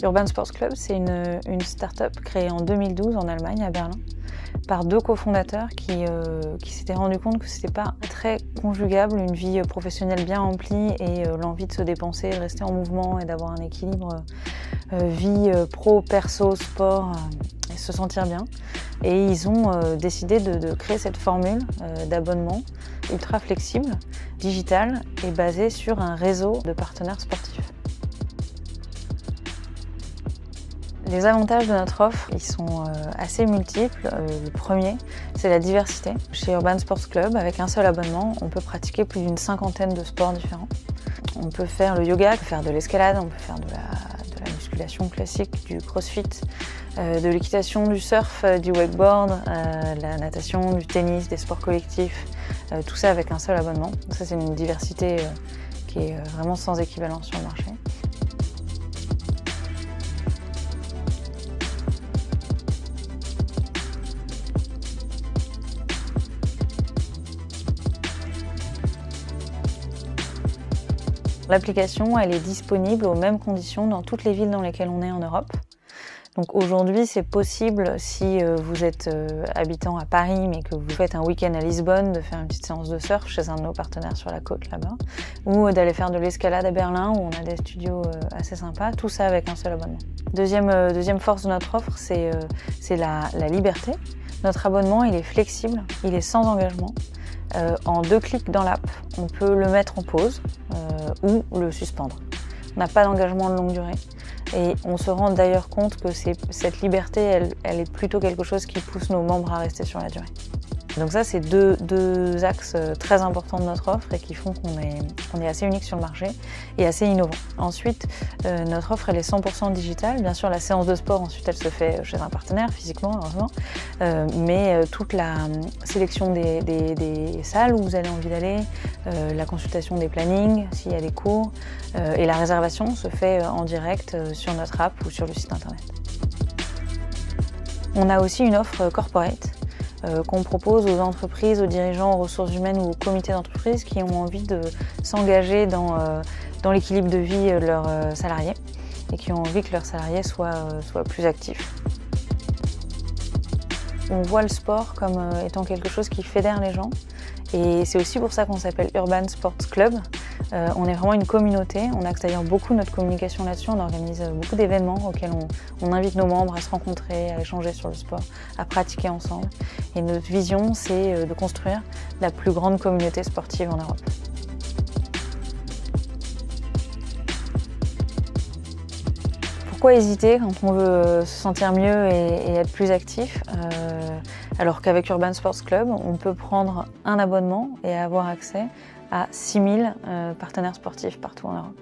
Urban Sports Club, c'est une start-up créée en 2012 en Allemagne, à Berlin, par deux cofondateurs qui s'étaient rendus compte que c'était pas très conjugable une vie professionnelle bien remplie et l'envie de se dépenser, de rester en mouvement et d'avoir un équilibre vie pro, perso, sport et se sentir bien. Et ils ont décidé de créer cette formule d'abonnement ultra flexible, digitale et basée sur un réseau de partenaires sportifs. Les avantages de notre offre, ils sont assez multiples. Le premier, c'est la diversité. Chez Urban Sports Club, avec un seul abonnement, on peut pratiquer plus d'une cinquantaine de sports différents. On peut faire le yoga, faire de l'escalade, on peut faire de la musculation classique, du crossfit, de l'équitation, du surf, du wakeboard, de la natation, du tennis, des sports collectifs, tout ça avec un seul abonnement. Donc ça, c'est une diversité qui est vraiment sans équivalent sur le marché. L'application, elle est disponible aux mêmes conditions dans toutes les villes dans lesquelles on est en Europe. Donc aujourd'hui, c'est possible, si vous êtes habitant à Paris mais que vous faites un week-end à Lisbonne, de faire une petite séance de surf chez un de nos partenaires sur la côte là-bas, ou d'aller faire de l'escalade à Berlin où on a des studios assez sympas, tout ça avec un seul abonnement. Deuxième force de notre offre, c'est la liberté. Notre abonnement, il est flexible, il est sans engagement. En 2 clics dans l'app, on peut le mettre en pause ou le suspendre. On n'a pas d'engagement de longue durée et on se rend d'ailleurs compte que cette liberté, elle est plutôt quelque chose qui pousse nos membres à rester sur la durée. Donc ça, c'est deux axes très importants de notre offre et qui font qu'on est assez unique sur le marché et assez innovant. Ensuite, notre offre, elle est 100% digitale. Bien sûr, la séance de sport, ensuite, elle se fait chez un partenaire, physiquement, heureusement. Mais toute la sélection des salles où vous avez envie d'aller, la consultation des plannings, s'il y a des cours, et la réservation se fait en direct sur notre app ou sur le site internet. On a aussi une offre corporate qu'on propose aux entreprises, aux dirigeants, aux ressources humaines ou aux comités d'entreprise qui ont envie de s'engager dans l'équilibre de vie de leurs salariés et qui ont envie que leurs salariés soient plus actifs. On voit le sport comme étant quelque chose qui fédère les gens et c'est aussi pour ça qu'on s'appelle Urban Sports Club. On est vraiment une communauté, on axe d'ailleurs beaucoup notre communication là-dessus, on organise beaucoup d'événements auxquels on invite nos membres à se rencontrer, à échanger sur le sport, à pratiquer ensemble. Et notre vision, c'est de construire la plus grande communauté sportive en Europe. Pourquoi hésiter quand on veut se sentir mieux et être plus actif alors qu'avec Urban Sports Club, on peut prendre un abonnement et avoir accès à 6000 partenaires sportifs partout en Europe.